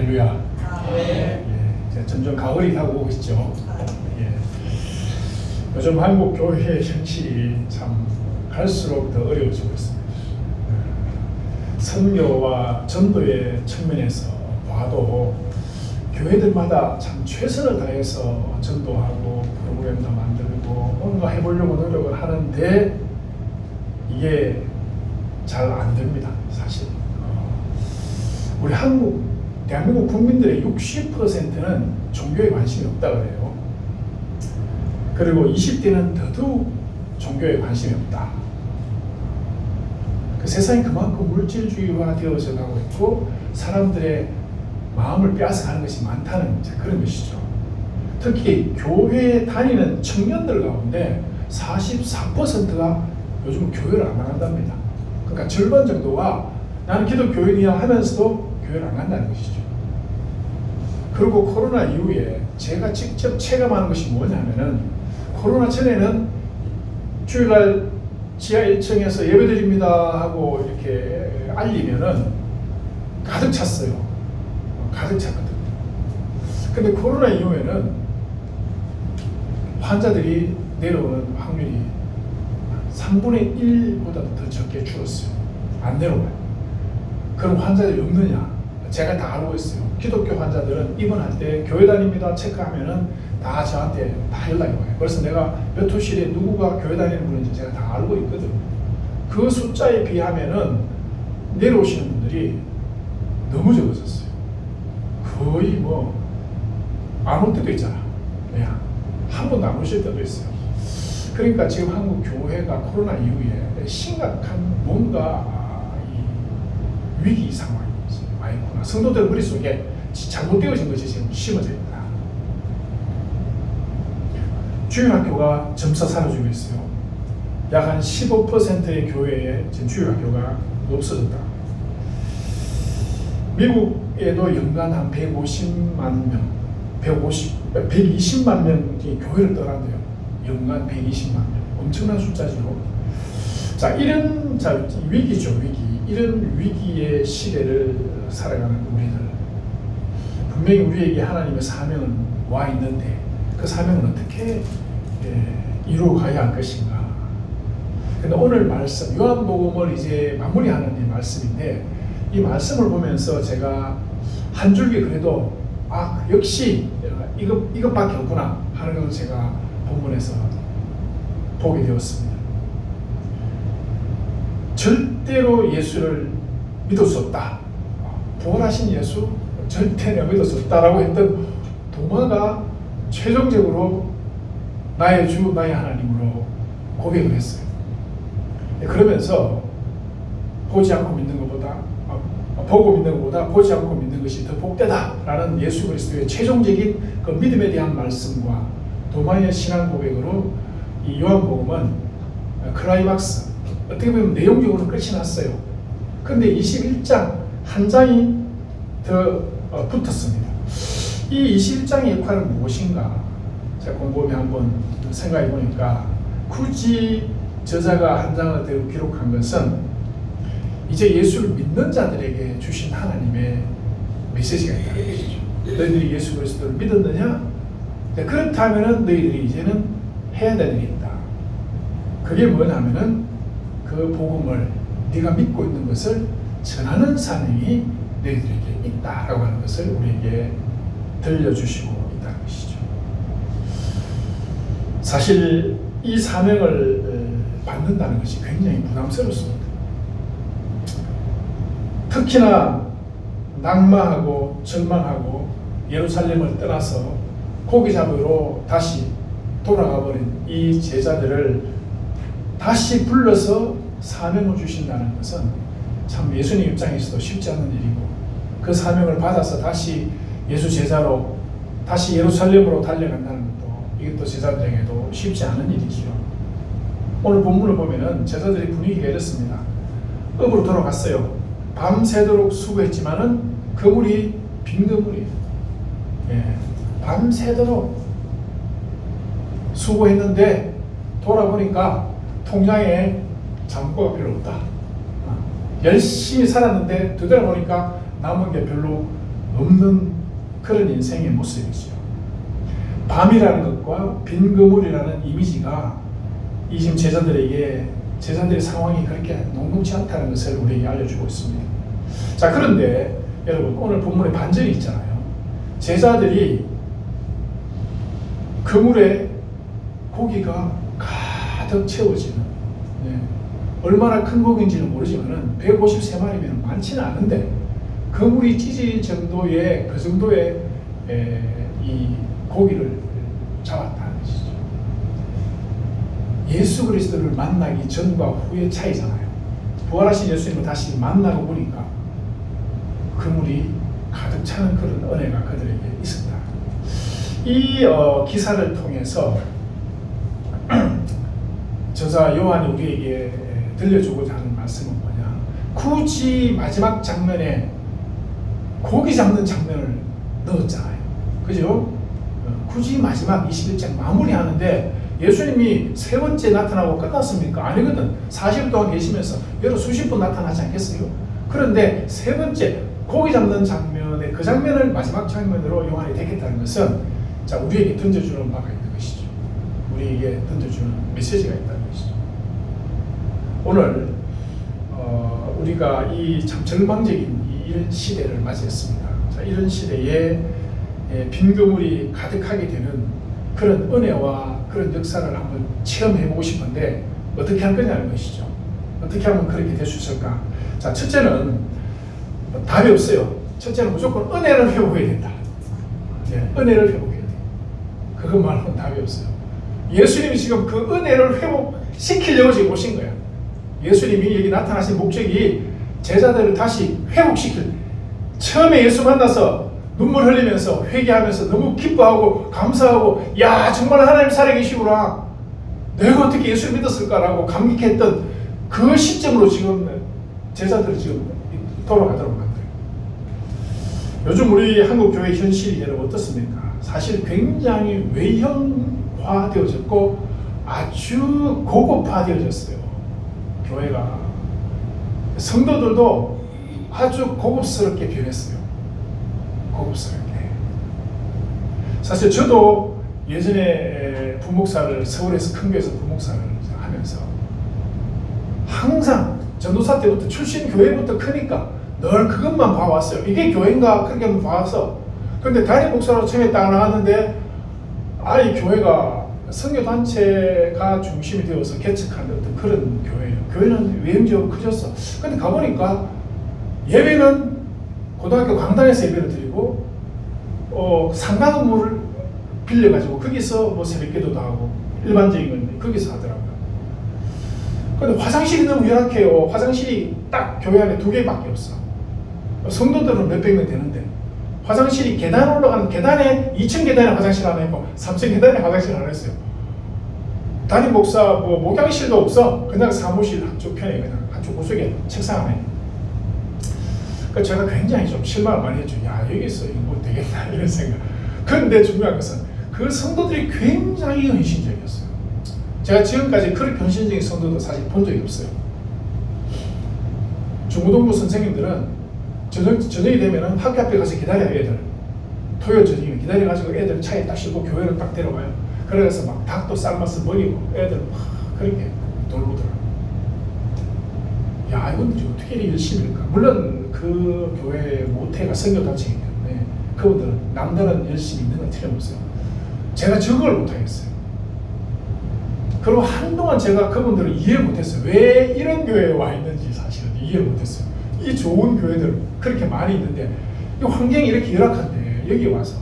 할렐루야. 네. 이제 점점 가을이 다가오고 있죠. 예. 요즘 한국 교회의 현실이 참 갈수록 더 어려워지고 있습니다. 선교와 전도의 측면에서 봐도 교회들마다 참 최선을 다해서 전도하고 프로그램도 만들고 뭔가 해보려고 노력을 하는데 이게 잘 안 됩니다, 사실. 우리 대한민국 국민들의 60%는 종교에 관심이 없다 그래요. 그리고 20대는 더더욱 종교에 관심이 없다. 그 세상이 그만큼 물질주의화 되어져 가고 있고 사람들의 마음을 빼앗아가는 것이 많다는 그런 것이죠. 특히 교회에 다니는 청년들 가운데 44%가 요즘 교회를 안 나간답니다. 그러니까 절반 정도가 나는 기독교인이야 하면서도 교회를 안 간다는 것이죠. 그리고 코로나 이후에 제가 직접 체감하는 것이 뭐냐면은 코로나 전에는 주일날 지하 1층에서 예배드립니다 하고 이렇게 알리면은 가득 찼어요. 가득 찼거든요. 근데 코로나 이후에는 환자들이 내려오는 확률이 3분의 1보다도 더 적게 줄었어요. 안 내려와요. 그럼 환자들이 없느냐? 제가 다 알고 있어요. 기독교 환자들은 입원할 때 교회 다닙니다 체크하면은 다 저한테 다 연락이 와요. 그래서 내가 몇 호실에 누구가 교회 다니는 분인지 제가 다 알고 있거든요. 그 숫자에 비하면은 내려오시는 분들이 너무 적어졌어요. 거의 뭐 안 올 때도 있잖아. 그냥 한 번도 안 오실 때도 있어요. 그러니까 지금 한국 교회가 코로나 이후에 심각한 뭔가 위기 상황이 와 있구나. 성도들 머릿속에 잘못되어진 것이 지금 심어져 있다. 주일학교가 점차 사라지고 있어요. 약 한 15%의 교회에 지금 주일학교가 없어졌다. 미국에도 연간 한 150만 명, 120만 명이 교회를 떠난대요. 연간 120만 명. 엄청난 숫자죠. 자, 이런 위기죠, 위기. 이런 위기의 시대를 살아가는 우리들. 분명히 우리에게 하나님의 사명은 와 있는데 그 사명은 어떻게 이루어가야 할 것인가. 근데 오늘 말씀, 요한복음을 이제 마무리하는 이 말씀인데 이 말씀을 보면서 제가 한 줄기 그래도 역시 이것밖에 없구나 하는 것을 제가 본문에서 보게 되었습니다. 절대로 예수를 믿을 수 없다. 부활하신 예수 절대 내가 믿을 수 없다라고 했던 도마가 최종적으로 나의 주 나의 하나님으로 고백을 했어요. 그러면서 보지 않고 믿는 것보다 보고 믿는 것보다 보지 않고 믿는 것이 더 복되다라는 예수 그리스도의 최종적인 그 믿음에 대한 말씀과 도마의 신앙 고백으로 이 요한복음은 클라이막스 어떻게 보면 내용적으로 끝이 났어요. 근데 21장 한 장이 더 붙었습니다. 이 21장의 역할은 무엇인가? 제가 곰곰이 한번 생각해 보니까 굳이 저자가 한 장을 더 기록한 것은 이제 예수를 믿는 자들에게 주신 하나님의 메시지가 있다는 것이죠. 너희들이 예수 그리스도를 믿었느냐? 그렇다면은 너희들이 이제는 해야 될 일이 있다. 그게 뭐냐면은 그 복음을 네가 믿고 있는 것을 전하는 사명이 너희들에게 있다라고 하는 것을 우리에게 들려주시고 있다는 것이죠. 사실 이 사명을 받는다는 것이 굉장히 부담스럽습니다. 특히나 낙마하고 절망하고 예루살렘을 떠나서 고기 잡으러 다시 돌아가 버린 이 제자들을 다시 불러서 사명을 주신다는 것은 참 예수님 입장에서도 쉽지 않은 일이고 그 사명을 받아서 다시 예수 제자로 다시 예루살렘으로 달려간다는 것도 이것도 제자들에게도 쉽지 않은 일이죠. 오늘 본문을 보면은 제자들의 분위기가 이렇습니다. 읍으로 돌아갔어요. 밤새도록 수고했지만은 그물이 빈 그물이에요. 밤새도록 수고했는데 돌아보니까 통장에 잔고가 별로 없다. 열심히 살았는데 되돌아보니까 남은 게 별로 없는 그런 인생의 모습이죠. 밤이라는 것과 빈 그물이라는 이미지가 이 지금 제자들의 상황이 그렇게 녹록지 않다는 것을 우리에게 알려주고 있습니다. 자, 그런데 여러분, 오늘 본문에 반전이 있잖아요. 제자들이 그물에 고기가 가득 채워지는, 얼마나 큰 고기인지는 모르지만 153마리면 많지는 않은데 그물이 찢어질 정도의 이 고기를 잡았다는 것이죠. 예수 그리스도를 만나기 전과 후의 차이잖아요. 부활하신 예수님을 다시 만나고 보니까 그물이 가득 차는 그런 은혜가 그들에게 있었다. 이 기사를 통해서 저자 요한이 우리에게 들려주고자 하는 말씀은 뭐냐? 굳이 마지막 장면에 고기 잡는 장면을 넣었잖아요. 그죠? 굳이 마지막 21장 마무리하는데 예수님이 세 번째 나타나고 끝났습니까? 아니거든. 40일 동안 계시면서 여러 수십 번 나타나지 않겠어요? 그런데 세 번째 고기 잡는 장면에 그 장면을 마지막 장면으로 요한이 택했다는 것은 자, 우리에게 던져주는 바가 있는 것이죠. 우리에게 던져주는 메시지가 있다는 것이죠. 오늘 우리가 이 참 절망적인 이런 시대를 맞이했습니다. 자, 이런 시대에 빈 그물이 가득하게 되는 그런 은혜와 그런 역사를 한번 체험해보고 싶은데 어떻게 할 거냐는 것이죠. 어떻게 하면 그렇게 될 수 있을까? 자, 첫째는 답이 없어요. 첫째는 무조건 은혜를 회복해야 된다. 은혜를 회복해야 돼. 그것 말고는 답이 없어요. 예수님이 지금 그 은혜를 회복시키려고 지금 오신 거야. 예수님이 여기 나타나신 목적이 제자들을 다시 회복시킬, 처음에 예수 만나서 눈물 흘리면서 회개하면서 너무 기뻐하고 감사하고, 야, 정말 하나님 살아계시구나, 내가 어떻게 예수를 믿었을까라고 감격했던 그 시점으로 지금 제자들을 지금 돌아가도록 만들어요. 요즘 우리 한국 교회 현실이 여러분 어떻습니까? 사실 굉장히 외형화되어졌고 아주 고급화되어졌어요. 교회가, 성도들도 아주 고급스럽게 변했어요. 고급스럽게. 사실 저도 예전에 부목사를, 서울에서 큰 교회에서 부목사를 하면서 항상 전도사 때부터 출신 교회부터 크니까 늘 그것만 봐왔어요. 이게 교회인가 그렇게 한번 봐서. 근데 담임 목사로 처음에 딱 나왔는데 이 교회가 선교단체가 중심이 되어서 개척하는 어떤 그런 교회예요. 교회는 외형적으로 커졌어. 근데 가보니까 예배는 고등학교 강당에서 예배를 드리고 상가 건물을 빌려가지고 거기서 뭐 새벽기도도 하고 일반적인 건 거기서 하더라고요. 근데 화장실이 너무 열악해요. 화장실이 딱 교회 안에 2개밖에 없어. 성도들은 몇백 명 되는데 화장실이 계단 올라가는 계단에 2층 계단에 화장실 하나 있고 3층 계단에 화장실 하나 있어요. 담임 목사 뭐 목양실도 없어. 그냥 사무실 한쪽 편에 그냥 한쪽 구석에 책상 하나 있고. 그러니까 제가 굉장히 좀 실망을 많이 했죠. 야, 여기서 이거 뭐 되겠나 이런 생각. 그런데 중요한 것은 그 성도들이 굉장히 헌신적이었어요. 제가 지금까지 그렇게 헌신적인 성도도 사실 본 적이 없어요. 중고등부 선생님들은 저녁이 되면은 학교 앞에 가서 기다려요. 애들 토요일 저녁에 기다려가지고 애들 차에 딱 싣고 교회를 딱 데려가요. 그래서 막 닭도 삶아서 먹이고 애들 막 그렇게 돌보더라고요. 야, 이분들이 어떻게 이렇게 열심히 할까? 물론 그 교회 모태가 선교단체이기 때문에 그분들은 남들은 열심히 있는 건 틀림없어요. 제가 적응을 못하겠어요. 그리고 한동안 제가 그분들을 이해를 못했어요. 왜 이런 교회에 와 있는지 사실은 이해를 못했어요. 이 좋은 교회들 그렇게 많이 있는데 이 환경이 이렇게 열악한데 여기 와서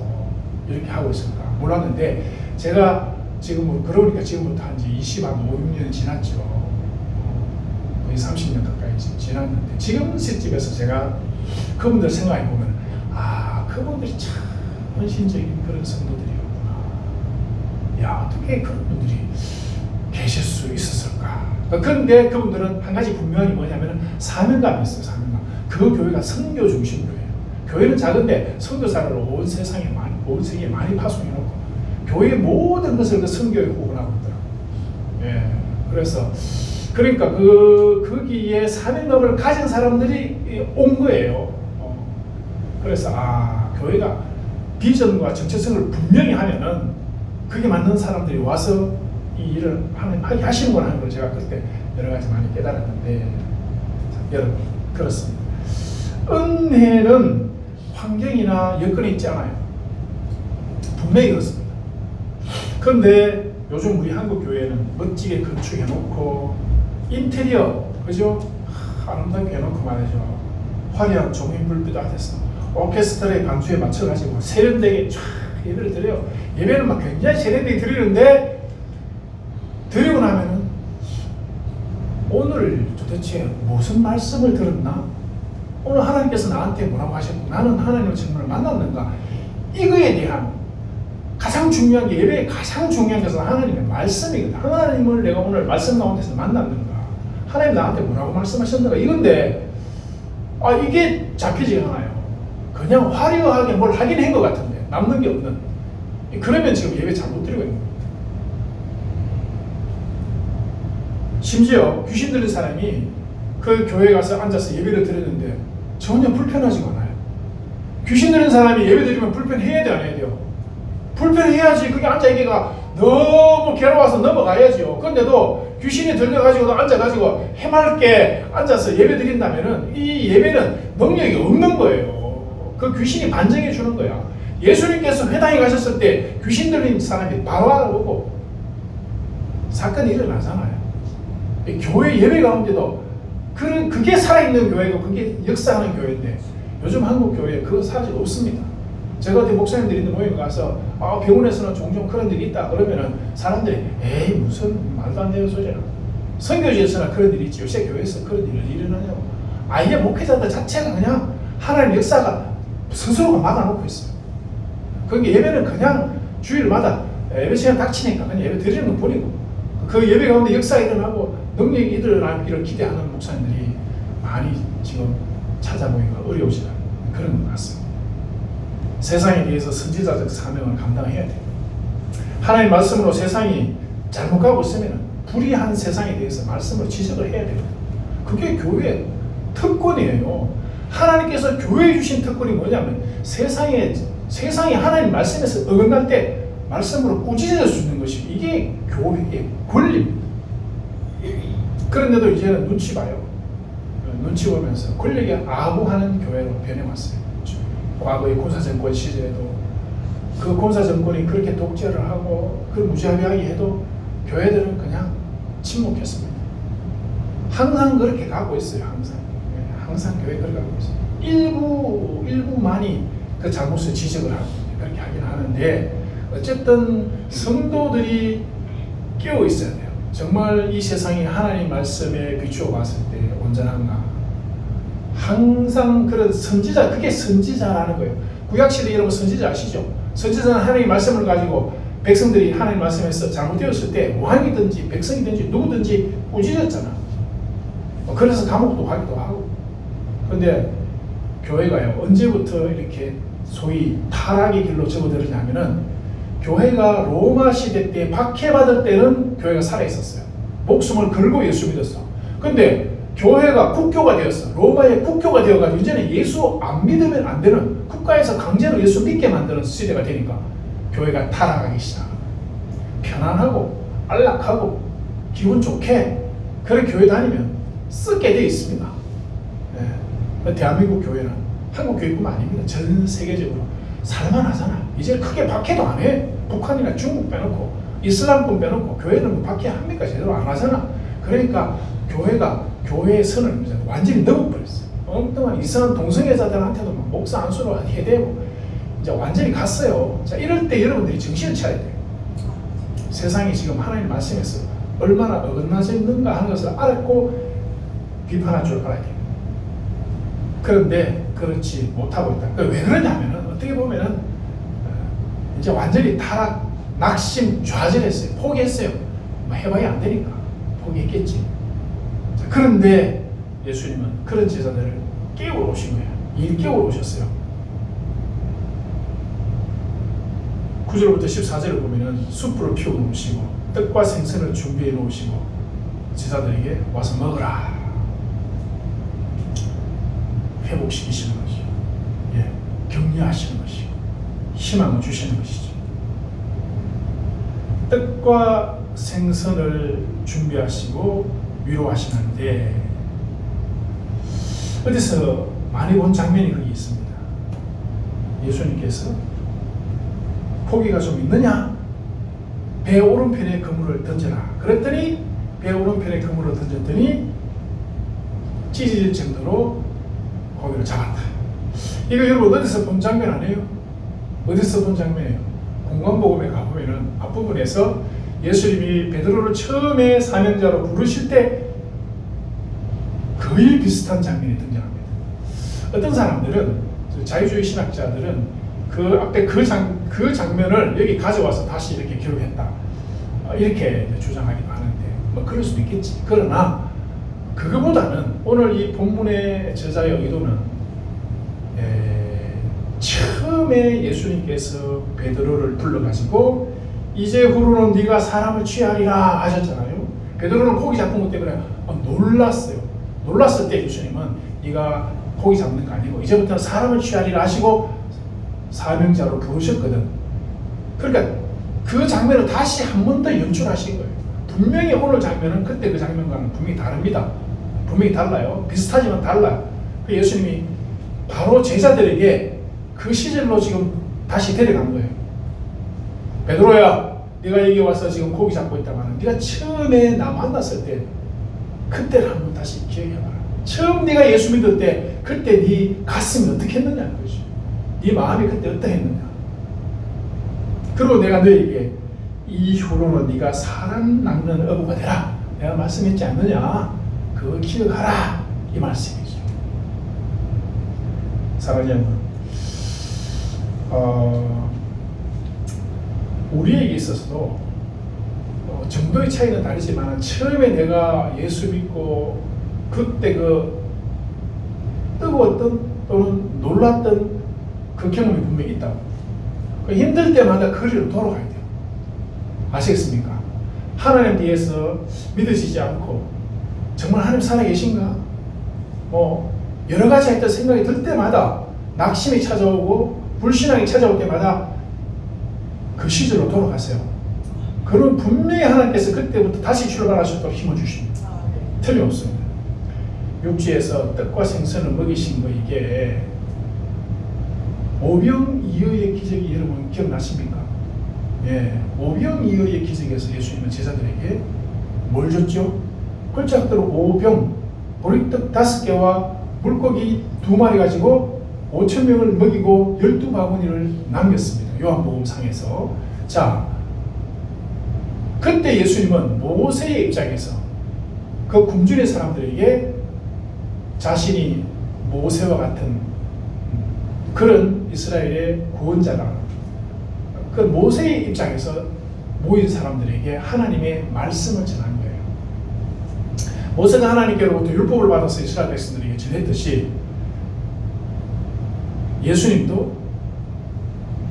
이렇게 하고 있을까 몰랐는데, 제가 지금 그러니까 지금부터 한 25년 지났죠. 거의 30년 가까이 지났는데 지금 시점에서 제가 그분들 생각해 보면 그분들이 참 헌신적인 그런 성도들이었구나. 야, 어떻게 그런 분들이 계실 수 있었을까? 그런데 그분들은 한 가지 분명히 뭐냐면 사명감이 있어요. 사명감. 그 교회가 선교 중심으로 해요. 교회는 작은데 선교사를 온 세계에 많이 파송해놓고 교회의 모든 것을 그 선교에 후원하고 있더라고요. 그래서 그러니까 거기에 사명감을 가진 사람들이 온 거예요. 그래서 교회가 비전과 정체성을 분명히 하면은 그게 맞는 사람들이 와서 이 일을 하게 하시는구나 하는 걸 제가 그때 여러 가지 많이 깨달았는데, 여러분 그렇습니다. 은혜는 환경이나 여건이 있지 않아요. 분명히 그렇습니다. 그런데 요즘 우리 한국 교회는 멋지게 건축해놓고 인테리어 그죠? 아름답게 해놓고 말이죠. 화려한 조명 불빛 앞에서 오케스트라의 반주에 맞춰가지고 세련되게 쫙 예배를 드려요. 예배는 막 굉장히 세련되게 드리는데, 드리고 나면은 오늘 도대체 무슨 말씀을 들었나? 오늘 하나님께서 나한테 뭐라고 하셨고 나는 하나님을 정말 만났는가? 이거에 대한 가장 중요한 게, 예배의 가장 중요한 것은 하나님의 말씀이거든. 하나님을 내가 오늘 말씀 나온 데서 만났는가? 하나님 나한테 뭐라고 말씀하셨는가? 이건데 이게 잡히지가 않아요. 그냥 화려하게 뭘 하긴 한 것 같은데 남는 게 없는. 그러면 지금 예배 잘못 드리고 있는 겁니다. 심지어 귀신 들린 사람이 그 교회에 가서 앉아서 예배를 드렸는데 전혀 불편하지가 않아요. 귀신 들린 사람이 예배 드리면 불편해야 돼, 안 해야 돼요? 불편해야지. 그게 앉아있기가 너무 괴로워서 넘어가야죠. 그런데도 귀신이 들려가지고 앉아가지고 해맑게 앉아서 예배 드린다면은 이 예배는 능력이 없는 거예요. 그 귀신이 반증해 주는 거야. 예수님께서 회당에 가셨을 때 귀신 들린 사람이 바로 알아보고 사건이 일어나잖아요. 교회 예배 가운데도 그게 살아있는 교회고 그게 역사하는 교회인데, 요즘 한국 교회에 그거 사실 없습니다. 제가 어디 목사님들이 있는 모임에 가서 병원에서는 종종 그런 일이 있다 그러면은 사람들이 에이 무슨 말도 안 되는 소리야. 선교지에서나 그런 일이 있지 요새 교회에서 그런 일이 일어나냐고. 이게 목회자들 자체가 그냥 하나님 역사가 스스로가 막아놓고 있어요. 그러니까 예배는 그냥 주일마다 예배 시간 닥치니까 그냥 예배 드리는 건 뿐이고, 그 예배 가운데 역사가 일어나고 능력이 일어나기를 기대하는 목사님들이 많이 지금 찾아보기가 어려우시다, 그런 것 같습니다. 세상에 대해서 선지자적 사명을 감당해야 돼요. 하나님 말씀으로 세상이 잘못 가고 있으면 불의한 세상에 대해서 말씀으로 지적을 해야 됩니다. 그게 교회의 특권이에요. 하나님께서 교회에 주신 특권이 뭐냐면 세상이 하나님 말씀에서 어긋날 때 말씀으로 꾸짖을 수 있는 것이, 이게 교회의 권리입니다. 그런데도 이제는 눈치 봐요. 눈치 보면서 권력에 아부하는 교회로 변해왔어요. 과거의 군사정권 시절에도 그 군사정권이 그렇게 독재를 하고 그 무자비하게 해도 교회들은 그냥 침묵했습니다. 항상 그렇게 가고 있어요. 항상 교회 그렇게 가고 있어요. 일부만이 그 잘못을 지적을 하고 그렇게 하긴 하는데, 어쨌든 성도들이 깨어 있어야 돼요. 정말 이 세상이 하나님 말씀에 비추어 봤을 때 온전한가? 항상 그런 선지자, 그게 선지자라는 거예요. 구약시대 여러분 선지자 아시죠? 선지자는 하나님의 말씀을 가지고 백성들이 하나님 말씀에서 잘못되었을 때 왕이든지 백성이든지 누구든지 꾸짖었잖아. 그래서 감옥도 가기도 하고. 그런데 교회가요, 언제부터 이렇게 소위 타락의 길로 접어들었냐면은, 교회가 로마 시대 때 박해받을 때는 교회가 살아있었어요. 목숨을 걸고 예수 믿었어. 근데 교회가 국교가 되었어. 로마의 국교가 되어가지고 이제는 예수 안 믿으면 안 되는, 국가에서 강제로 예수 믿게 만드는 시대가 되니까 교회가 타락하기 시작합니다. 편안하고 안락하고 기분 좋게 그런 교회 다니면 썩게 되어 있습니다. 네. 대한민국 교회는 한국 교회뿐만 아닙니다. 전 세계적으로 살만하잖아. 이제 크게 박해도 안 해. 북한이나 중국 빼놓고 이슬람권 빼놓고 교회는 뭐 박해합니까? 제대로 안 하잖아. 그러니까 교회의 선을 완전히 넘어버렸어요. 엉뚱한 이상한 동성애자들한테도 막 목사 안수로 해대고 이제 완전히 갔어요. 자, 이럴 때 여러분들이 정신을 차려야 돼요. 세상이 지금 하나님 말씀에서 얼마나 어긋나져 있는가 하는 것을 알고 비판할 줄 알아야 돼요. 그런데 그렇지 못하고 있다. 왜 그러냐면은 어떻게 보면은 이제 완전히 타락, 낙심, 좌절했어요. 포기했어요. 뭐 해봐야 안 되니까 포기했겠지. 자, 그런데 예수님은 그런 제자들을 깨우러 오신 거예요. 일깨우러 오셨어요. 9절부터 14절을 보면은 숯불을 피워 놓으시고 떡과 생선을 준비해 놓으시고 제자들에게 와서 먹으라. 회복시키시는 거죠. 예, 격려 격려하시는 것이고 희망을 주시는 것이죠. 떡과 생선을 준비하시고 위로하시는데 어디서 많이 본 장면이 거기 있습니다. 예수님께서 고기가 좀 있느냐? 배 오른편에 그물을 던져라. 그랬더니 배 오른편에 그물을 던졌더니 찢어질 정도로 고기를 잡았다. 이거 여러분 어디서 본 장면 아니에요? 어디서 본 장면이에요? 공관복음에 가보면은 앞부분에서 예수님이 베드로를 처음에 사명자로 부르실 때 거의 비슷한 장면이 등장합니다. 어떤 사람들은 자유주의 신학자들은 그 앞에 그 장면을 여기 가져와서 다시 이렇게 기록했다 이렇게 주장하기도 하는데 뭐 그럴 수도 있겠지. 그러나 그거보다는 오늘 이 본문의 저자의 의도는 처음에 예수님께서 베드로를 불러가지고 이제 후로는 네가 사람을 취하리라 하셨잖아요. 베드로는 고기 잡은 것 때문에 놀랐어요. 놀랐을 때 예수님은 네가 고기 잡는 거 아니고 이제부터는 사람을 취하리라 하시고 사명자로 부르셨거든. 그러니까 그 장면을 다시 한 번 더 연출하신 거예요. 분명히 오늘 장면은 그때 그 장면과는 분명히 다릅니다. 분명히 달라요. 비슷하지만 달라요. 예수님이 바로 제자들에게 그 시절로 지금 다시 데려간 거예요. 베드로야, 네가 여기 와서 지금 고기 잡고 있다가는 네가 처음에 나 만났을 때 그때를 한번 다시 기억해봐라. 처음 네가 예수 믿을 때 그때 네 가슴이 어떻게 했느냐 그러지. 네 마음이 그때 어떠했느냐. 그리고 내가 너에게 이후로는 네가 사람 낚는 어부가 되라. 내가 말씀했지 않느냐. 그거 기억하라. 이 말씀이죠. 사랑하는 여러분, 우리에게 있어서도 정도의 차이는 다르지만 처음에 내가 예수 믿고 그때 그 뜨거웠던 또는 놀랐던 그 경험이 분명히 있다고. 힘들 때마다 거리로 돌아가야 돼요. 아시겠습니까? 하나님 뒤에서 믿어지지 않고 정말 하나님 살아계신가? 여러 가지 했던 생각이 들 때마다 낙심이 찾아오고 불신앙이 찾아올 때마다 그 시절로 돌아가세요. 그럼 분명히 하나님께서 그때부터 다시 출발하셔도 힘을 주십니다. 틀림없습니다. 육지에서 떡과 생선을 먹이신 거 이게 오병이어의 기적이 여러분 기억나십니까? 예, 오병이어의 기적에서 예수님은 제자들에게 뭘 줬죠? 홀짝대로 오병, 보리떡 5개와 물고기 2마리 가지고 5,000명을 먹이고 12바구니를 남겼습니다. 요한복음상에서. 자, 그때 예수님은 모세의 입장에서 그 굶주린 사람들에게 자신이 모세와 같은 그런 이스라엘의 구원자라. 그 모세의 입장에서 모인 사람들에게 하나님의 말씀을 전한 거예요. 모세가 하나님께로부터 율법을 받아서 이스라엘 백성들에게 전했듯이 예수님도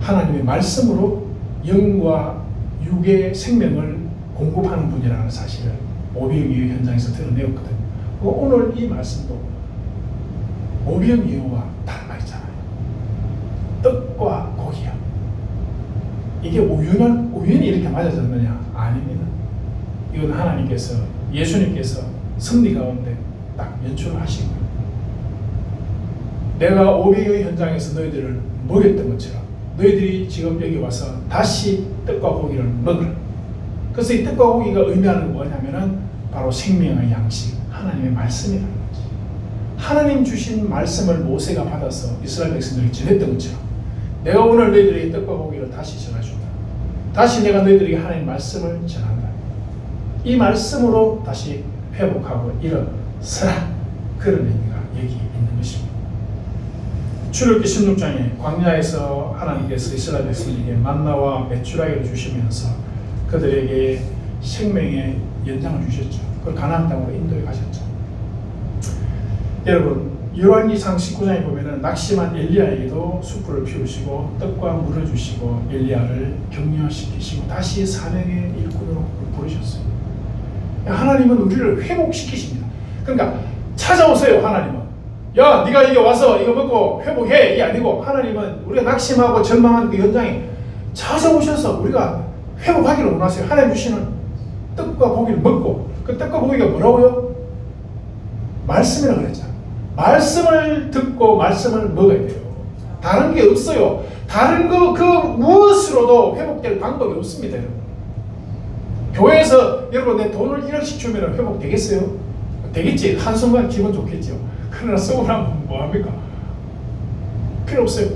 하나님의 말씀으로 영과 육의 생명을 공급하는 분이라는 사실을 오병이어 현장에서 드러내었거든요. 오늘 이 말씀도 오병이어와 다른 있잖아요. 떡과 고기야. 이게 우연히 이렇게 맞아졌느냐? 아닙니다. 이건 하나님께서, 예수님께서 섭리 가운데 딱 연출을 하신 거예요. 내가 오병이어 현장에서 너희들을 먹였던 것처럼 너희들이 지금 여기 와서 다시 떡과 고기를 먹으라. 그래서 이 떡과 고기가 의미하는 건 뭐냐면은 바로 생명의 양식, 하나님의 말씀이라는 거지. 하나님 주신 말씀을 모세가 받아서 이스라엘 백성들이 전했던 것처럼 내가 오늘 너희들에게 떡과 고기를 다시 전해준다. 다시 내가 너희들에게 하나님의 말씀을 전한다. 이 말씀으로 다시 회복하고 일어서라. 그런 의미가 여기 있는 것입니다. 출애굽기 16장에 광야에서 하나님께서 이스라엘 백성에게 만나와 메추라기를 주시면서 그들에게 생명의 연장을 주셨죠. 그걸 가나안 땅으로 인도해 가셨죠. 여러분, 열왕기상 19장에 보면은 낙심한 엘리야에게도 숯불을 피우시고 떡과 물을 주시고 엘리야를 격려시키시고 다시 사명의 일꾼으로 부르셨어요. 하나님은 우리를 회복시키십니다. 그러니까 찾아오세요. 하나님은 야 네가 이게 와서 이거 먹고 회복해 이게 아니고 하나님은 우리가 낙심하고 절망하는 그 현장에 찾아오셔서 우리가 회복하기를 원하세요. 하나님 주시는 떡과 고기를 먹고 그 떡과 고기가 뭐라고요? 말씀이라고 그랬잖아. 말씀을 듣고 말씀을 먹어야 돼요. 다른 게 없어요. 다른 거 그 무엇으로도 회복될 방법이 없습니다. 여러분. 교회에서 여러분 내 돈을 1억씩 주면 회복되겠어요? 되겠지. 한순간 기분 좋겠죠. 그러나 서운하면 뭐합니까? 필요 없어요.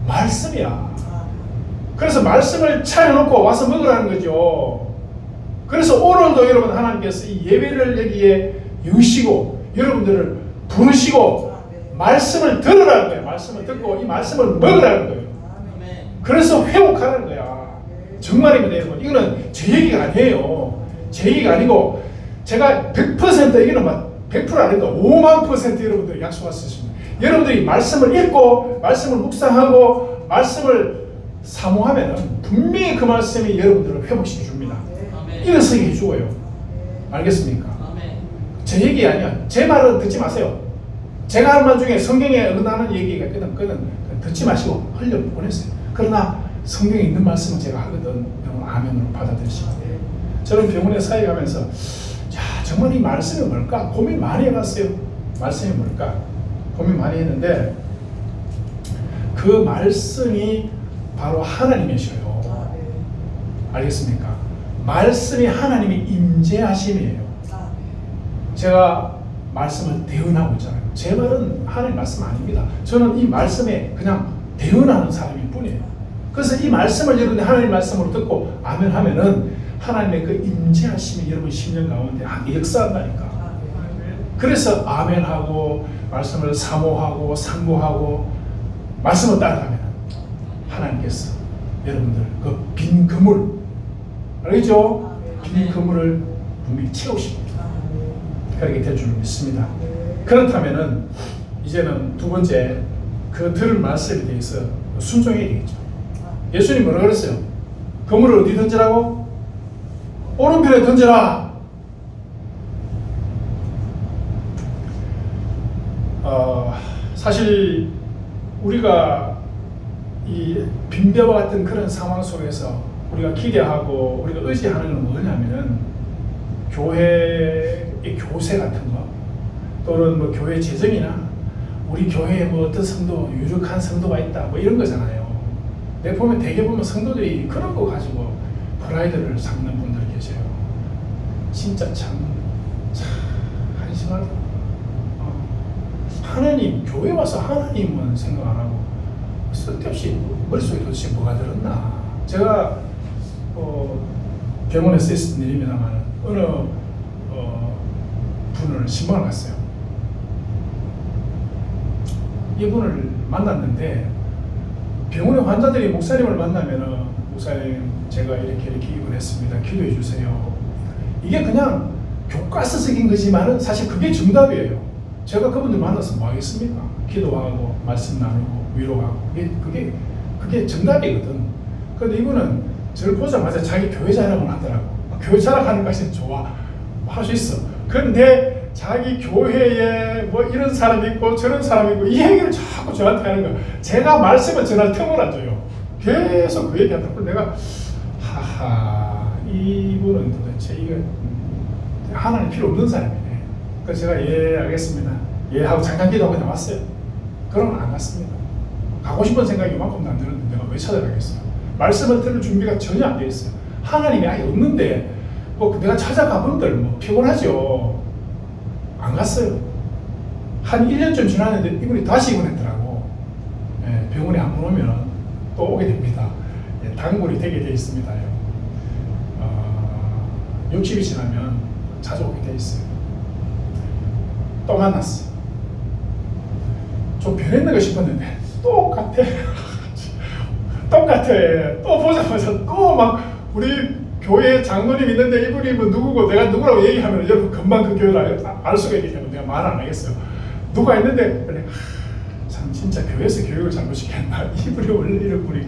말씀이야. 그래서 말씀을 차려놓고 와서 먹으라는 거죠. 그래서 오늘도 여러분 하나님께서 이 예배를 여기에 여시고 여러분들을 부르시고 말씀을 들으라는 거예요. 말씀을 듣고 이 말씀을 먹으라는 거예요. 그래서 회복하라는 거야. 정말입니다 여러분. 이거는 제 얘기가 아니에요. 제 얘기가 아니고 제가 100% 이거는 막 100% 아니고 5만 % 여러분들이 약속할 수 있습니다. 여러분들이 말씀을 읽고 말씀을 묵상하고 말씀을 사모하면 분명히 그 말씀이 여러분들을 회복시켜 줍니다. 일어서게 해주고요. 알겠습니까? 제 얘기 아니야. 제 말은 듣지 마세요. 제가 하는 말 중에 성경에 어긋나는 얘기가 있거든. 그건 듣지 마시고 흘려 보내세요. 그러나 성경에 있는 말씀은 제가 하거든. 여러분 아멘으로 받아들이시면 돼요. 저는 병원에 사역하면서 자 정말 이 말씀이 뭘까 고민 많이 해봤어요. 말씀이 뭘까 고민 많이 했는데 그 말씀이 바로 하나님이셔요. 알겠습니까? 말씀이 하나님의 임재하심이에요. 제가 말씀을 대언하고 있잖아요. 제 말은 하나님 말씀 아닙니다. 저는 이 말씀에 그냥 대언하는 사람일 뿐이에요. 그래서 이 말씀을 여러분이 하나님 말씀으로 듣고 아멘 하면은 하나님의 그 임재하심이 여러분 심령 가운데 역사한다니까. 그래서 아멘하고 말씀을 사모하고 상고하고 말씀을 따라가면 하나님께서 여러분들 그 빈 그물 알겠죠? 빈 그물을 분명히 채우십니다. 그렇게 될 줄 믿습니다. 그렇다면은 이제는 두 번째 그 들은 말씀에 대해서 순종해야 되겠죠. 예수님 뭐라 그랬어요? 그물을 어디 던지라고? 오른편에 던져라. 사실 우리가 이 빈벼와 같은 그런 상황 속에서 우리가 기대하고 우리가 의지하는 건 뭐냐면은 교회의 교세 같은 거 또는 뭐 교회 재정이나 우리 교회에 뭐 어떤 성도 유력한 성도가 있다 뭐 이런 거잖아요. 내가 보면 대개 보면 성도들이 그런 거 가지고 프라이드를 삼는 분들 계세요. 진짜 참 한심하다. 하나님 교회 와서 하나님은 생각 안 하고 쓸데없이 머릿속에 도대체 뭐가 들었나. 제가 병원에서 있었던 일입니다만 어느 분을 신방을 갔어요. 이분을 만났는데 병원의 환자들이 목사님을 만나면은 목사님 제가 이렇게 입원했습니다. 기도해 주세요. 이게 그냥 교과서적인 거지만은 사실 그게 정답이에요. 제가 그분들 만나서 뭐 하겠습니까? 기도하고 말씀 나누고 위로하고 그게 정답이거든. 그런데 이분은 저를 보자마자 자기 교회 자랑을 하더라고. 교회 자랑하는 것이 좋아. 할 수 있어. 그런데 자기 교회에 뭐 이런 사람이 있고 저런 사람이 있고 이 얘기를 자꾸 저한테 하는 거야. 제가 말씀을 전할 틈을 안 줘요. 계속 그 얘기한다. 내가 하하 이분은 도대체 이거 하나님 필요 없는 사람이네. 그래서 제가 예 알겠습니다. 예 하고 잠깐 기도하고 나왔어요. 그러면 안 갔습니다. 가고 싶은 생각이 이만큼도 안 드는데 내가 왜 찾아가겠어요? 말씀을 들을 준비가 전혀 안 돼 있어요. 하나님이 아예 없는데 뭐 내가 찾아가본들 뭐 피곤하죠. 안 갔어요. 한 1년쯤 지났는데 이분이 다시 입원했더라고. 예, 병원에 안 오면 또 오게 됩니다. 예, 단골이 되게 돼 있습니다. 60이 지나면 자주 오게 돼 있어요. 또 만났어. 좀 변했는가 싶었는데 똑같아. 똑같아. 또 보자마자 또 막 우리 교회 장로님 있는데 이분이 뭐 누구고 내가 누구라고 얘기하면 여러분 금방 그 교회를 알 수가 있기 때문에 내가 말 안 하겠어요. 누가 있는데 그래 참 진짜 교회에서 교육을 잘못시켰나. 이분이 원래 이런 분이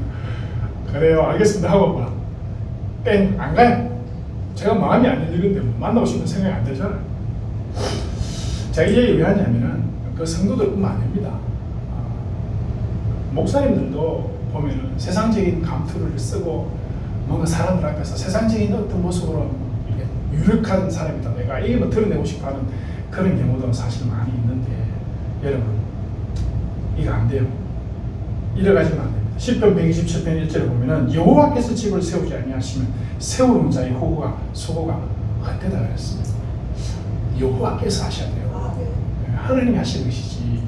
그래요 알겠습니다 하고 막 땡 안 가요. 제가 마음이 안 열리는데 뭐 만나고 싶은 생각이 안 들잖아요. 제가 이 얘기 왜 하냐면은 그 성도들뿐만 아닙니다. 목사님들도 보면은 세상적인 감투를 쓰고 뭔가 사람들 앞에서 세상적인 어떤 모습으로 이렇게 유력한 사람이다, 내가 이게 뭐 드러내고 싶어하는 그런 경우도 사실 많이 있는데, 여러분 이거 안 돼요. 이래가지고는 안 됩니다. 시편 127편 1절에 보면은 여호와께서 집을 세우지 아니하시면 세우는 자의 수고가 헛되다 그랬습니다. 여호와께서 하셔야 돼요. 하나님이 하시는 것이지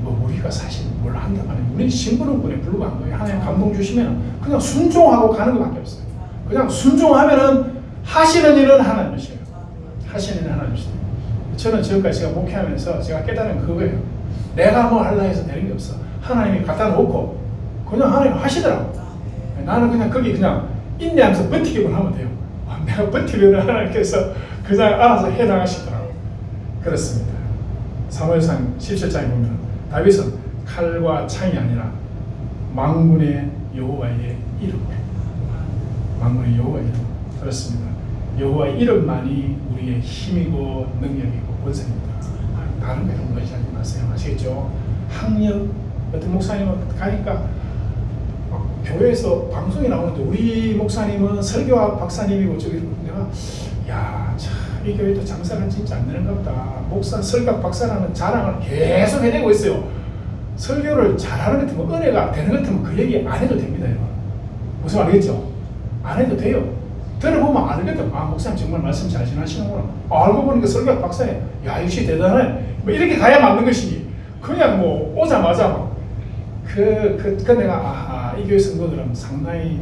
뭐 우리가 사실 뭘 한단 말이에요. 우리는 심부름꾼에 불과한 거예요. 하나님 감동 주시면 그냥 순종하고 가는 것밖에 없어요. 그냥 순종하면은 하시는 일은 하나님이시에요. 하시는 일은 하나님이시에요. 저는 지금까지 제가 목회하면서 제가 깨달은 그거예요. 내가 뭐 하려 해서 되는 게 없어. 하나님이 갖다 놓고 그냥 하나님 하시더라고. 나는 그냥 거기 그냥 인내하면서 버티기만 하면 돼요. 내가 버티면 하나님께서 그냥 알아서 해나가시더라고. 그렇습니다. 사무엘상 17장에 보면 다윗은 칼과 창이 아니라 만군의 여호와의 이름, 만군의 여호와의 이름. 그렇습니다. 여호와의 이름만이 우리의 힘이고 능력이고 권세입니다. 다른 거는 의지하지 마세요. 아시겠죠? 학력, 어떤 목사님은 가니까 교회에서 방송이 나오는데 우리 목사님은 설교학 박사님이고 저기, 내가 이 교회도 장사가 진짜 안 되는가 보다. 목사, 설교학 박사라는 자랑을 계속 해내고 있어요. 설교를 잘하는 것 같으면, 은혜가 되는 것 같으면 그 얘기 안 해도 됩니다, 여러분. 무슨 말이겠죠? 안 해도 돼요. 들어보면 알거든. 목사님 정말 말씀 잘 전하시는구나. 알고 보니까 설교학 박사예요. 역시 대단해. 뭐 이렇게 가야 맞는 것이니. 그냥 뭐 오자마자 막 내가 이 교회 성도들은 상당히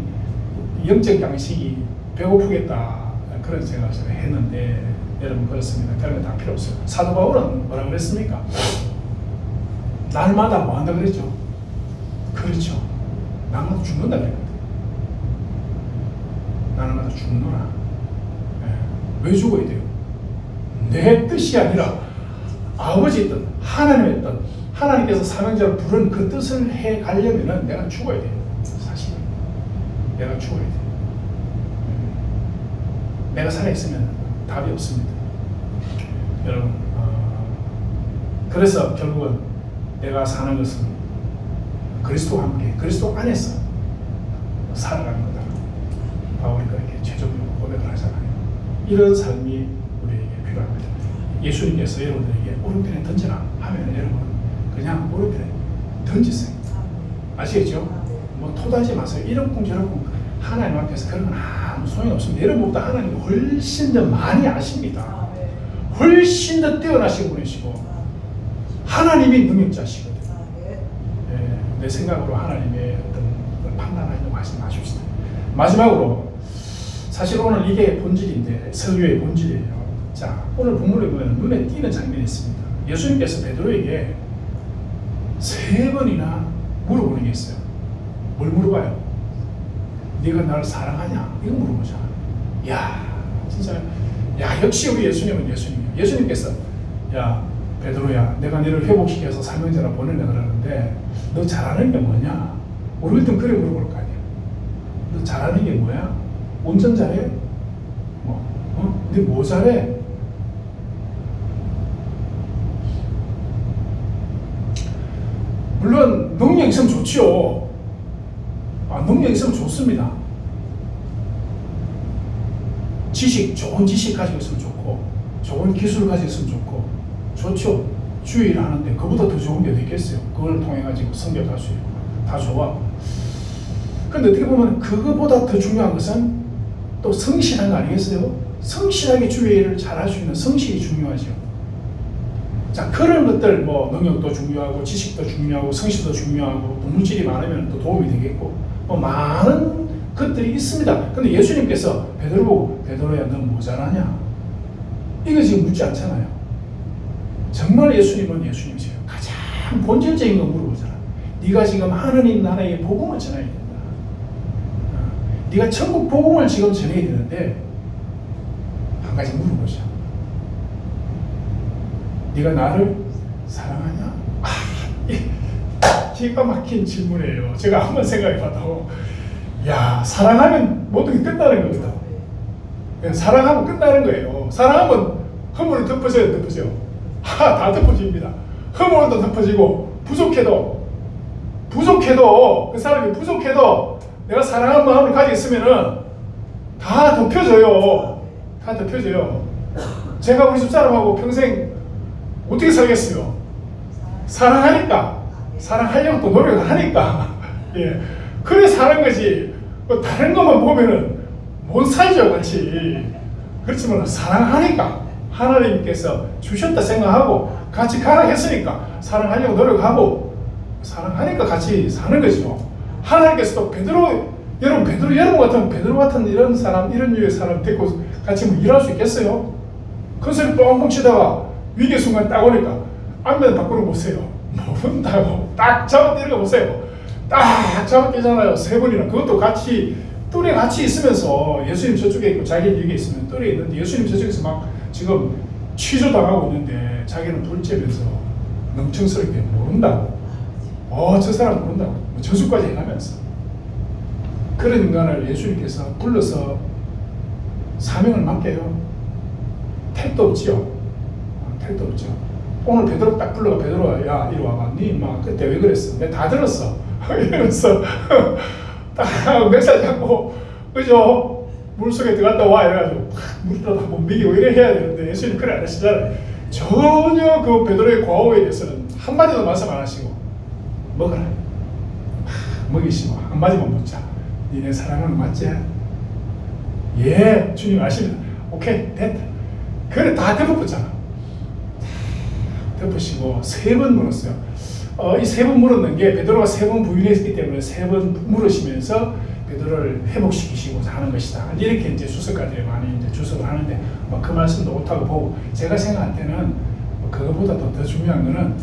영적 양식이 배고프겠다, 그런 생각을 제가 했는데, 여러분 그렇습니다. 그런 거 다 필요 없어요. 사도 바울은 뭐라고 그랬습니까? 날마다 뭐 한다 그랬죠? 그렇죠. 날마다 죽는다 그랬거든. 날마다 죽노라. 왜 죽어야 돼요? 내 뜻이 아니라 아버지의 뜻, 하나님의 뜻, 하나님께서 사명자로 부른 그 뜻을 해 가려면은 내가 죽어야 돼요. 사실 내가 죽어야 돼요. 내가 살아있으면 답이 없습니다. 여러분, 그래서 결국은 내가 사는 것은 그리스도와 함께, 그리스도 안에서 살아가는 거다. 바울이 그렇게 최종적으로 고백을 하잖아요. 이런 삶이 우리에게 필요합니다. 예수님께서 여러분들에게 오른편에 던져라 하면 여러분 그냥 오른편에 던지세요. 아시겠죠? 뭐 토다지 마세요. 이런 꿈 저런 꿈 하나님 앞에서 그런 건 아무 소용이 없습니다. 여러분보다 하나님이 훨씬 더 많이 아십니다. 훨씬 더 뛰어나신 분이시고 하나님이 능력자시거든요. 내 생각으로 하나님의 어떤 판단하려고 하지 마십시다. 마지막으로, 사실 오늘 이게 본질인데, 설교의 본질이에요. 자, 오늘 본문에 보면 눈에 띄는 장면이 있습니다. 예수님께서 베드로에게 3번이나 물어보는 게 있어요. 뭘 물어봐요? 네가 나를 사랑하냐? 이거 물어보잖아. 진짜, 역시 우리 예수님은 예수님이에요. 예수님께서, 베드로야, 내가 너를 회복시켜서 사명자라 보내려 그러는데 너 잘하는 게 뭐냐? 우리 일단 그래 물어볼 거 아니야. 너 잘하는 게 뭐야? 운전 잘해? 네 뭐 잘해? 물론 능력 있으면 좋지요. 능력 있으면 좋습니다. 좋은 지식 가지고 있으면 좋고, 좋은 기술 가지고 있으면 좋고, 좋죠. 주의를 하는데 그보다 더 좋은 게 어딨겠어요. 그걸 통해 가지고 성격할 수 있고 다 좋아. 근데 어떻게 보면 그거보다 더 중요한 것은 또 성실한 거 아니겠어요? 성실하게 주의를 잘 할 수 있는 성실이 중요하죠. 자, 그런 것들, 뭐 능력도 중요하고 지식도 중요하고 성실도 중요하고 또 물질이 많으면 또 도움이 되겠고 뭐 많은 것들이 있습니다. 근데 예수님께서 베드로 보고, 베드로야 너 뭐 잘하냐? 이거 지금 묻지 않잖아요. 정말 예수님은 예수님이세요. 가장 본질적인 거 물어보잖아. 네가 지금 하느님 나라의 복음을 전해야 된다. 네가 천국 복음을 지금 전해야 되는데 한 가지 물어보자. 네가 나를 사랑하냐? 기가 막힌 질문이에요. 제가 한번 생각해봐도 사랑하면 모든 게 끝나는 겁니다. 그냥 사랑하면 끝나는 거예요. 사랑하면 허물을 덮으세요, 덮으세요. 다 덮어집니다. 허물도 덮어지고 부족해도 그 사람이 부족해도 내가 사랑하는 마음을 가지고 있으면은 다 덮여져요. 다 덮여져요. 제가 우리 집사람하고 평생 어떻게 살겠어요? 사랑하니까. 사랑하려고 또 노력을 하니까. 예. 그래 사는 거지. 뭐 다른 것만 보면은 못 살죠, 같이. 그렇지만 사랑하니까 하나님께서 주셨다 생각하고 같이 가라 했으니까 사랑하려고 노력하고 사랑하니까 같이 사는 거죠. 하나님께서도 여러분 같은 베드로 같은 이런 사람, 이런 유의 사람 데리고 같이 뭐 일할 수 있겠어요? 큰 소리 뻥뻥 치다가 위기 순간 딱 오니까 안면 밖으로 보세요. 모른다고 딱 잡아떼는 거 보세요. 딱 잡아떼잖아요. 세 번이나. 그것도 같이 똘에 같이 있으면서 예수님 저쪽에 있고 자기는 여기 있으면 똘에 있는데 예수님 저쪽에서 막 지금 취조당하고 있는데 자기는 불쬐면서 능청스럽게 모른다고. 저 사람 모른다고. 저주까지 해가면서. 그런 인간을 예수님께서 불러서 사명을 맡겨요. 택도 없지요. 택도 없죠. 오늘 베드로 딱 불러가 베드로가 야 이리 와봐. 니 인마 그때 왜 그랬어? 내가 다 들었어. 이러면서 딱 멱살 잡고 그죠? 물속에 들어갔다 와 이래가지고 물이라도 한번 먹이고 이래 해야 되는데 예수님 그래 안 하시잖아요. 전혀 그 베드로의 과오에 대해서는 한마디도 말씀 안 하시고 먹어라. 먹이시고 한마디만 묻자. 니네 사랑하는 거 맞지? 예, 주님 아십니다. 오케이, 됐다. 그래 다 덮어붙잖아. 덮으시고 세 번 물었어요. 이 세 번 물었는 게 베드로가 세 번 부인했기 때문에 세 번 물으시면서 베드로를 회복시키시고자 하는 것이다. 이렇게 이제 주석가들이 많이 이제 주석을 하는데 그 말씀도 옳다고 보고 제가 생각할 때는 그거보다 더 중요한 거는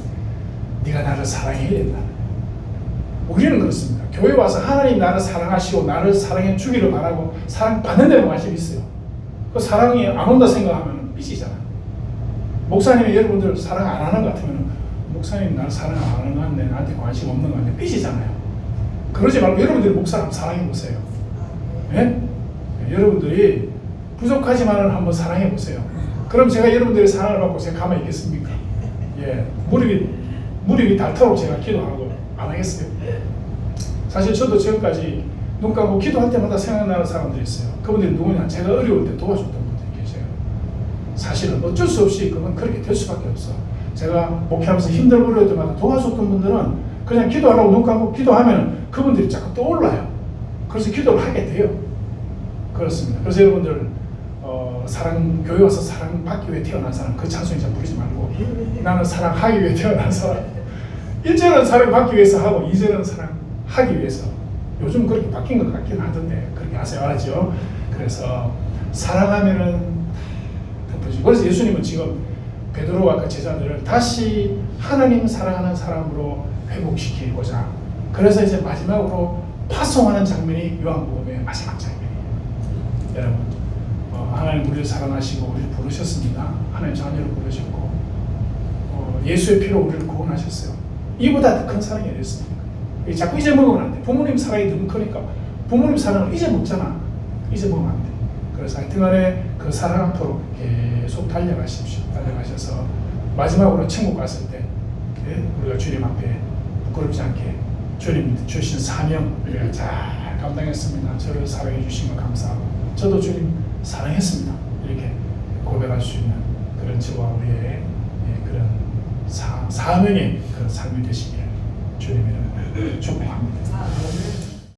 네가 나를 사랑해야 된다. 우리는 그렇습니다. 교회 와서 하나님 나를 사랑하시고 나를 사랑해 주기를 바라고 사랑받는 데만 관심이 있어요. 그 사랑이 안 온다 생각하면 삐지잖아. 목사님이 여러분들 사랑 안 하는 것 같으면 목사님 나를 사랑 안 하는 것 같네, 나한테 관심 없는 것 같네, 삐지잖아요. 그러지 말고 여러분들이 목사를 한번 사랑해 보세요. 예? 여러분들이 부족하지만은 한번 사랑해 보세요. 그럼 제가 여러분들의 사랑을 받고 제가 가만히 있겠습니까? 예, 무릎이 닳도록 제가 기도하고 안 하겠어요. 사실 저도 지금까지 눈 감고 기도할 때마다 생각나는 사람들이 있어요. 그분들이 누구냐? 제가 어려울 때 도와줬던 분들이 계세요. 사실은 어쩔 수 없이 그건 그렇게 될 수밖에 없어. 제가 목회하면서 힘들고 어려울 때마다 도와줬던 분들은 그냥 기도하라고 눈 감고 기도하면 그분들이 자꾸 떠올라요. 그래서 기도를 하게 돼요. 그렇습니다. 그래서 여러분들 교회 와서 사랑받기 위해 태어난 사람 그 찬송이 잘 부르지 말고 나는 사랑하기 위해 태어난 사람. 1절은 사랑받기 위해서 하고 2절은 사랑하기 위해서. 요즘 그렇게 바뀐 것 같긴 하던데 그렇게 하세요. 알았죠? 그래서 사랑하면은 덮어지고. 그래서 예수님은 지금 베드로와 그 제자들을 다시 하나님 사랑하는 사람으로 회복시키고자 그래서 이제 마지막으로 파송하는 장면이 요한복음의 마지막 장면이에요. 여러분 하나님 우리를 사랑하시고 우리를 부르셨습니다. 하나님 자녀를 부르셨고 예수의 피로 우리를 구원하셨어요. 이보다 더 큰 사랑이 어디 있습니까? 자꾸 잊어먹으면 안 돼. 부모님 사랑이 너무 크니까 부모님 사랑을 잊어먹잖아. 잊어먹으면 안 돼. 그래서 하여튼간에 그 사랑 앞으로 계속 달려가십시오. 달려가셔서 마지막으로 천국 갔을 때 우리가 주님 앞에 부끄럽지 않게 주님 주신 사명 우리가 잘 감당했습니다. 저를 사랑해 주신 것 감사하고 저도 주님 사랑했습니다. 이렇게 고백할 수 있는 그런 저와 우리의 그런 사명의 그런 삶이 되시기를 주님의 이름으로 축복합니다.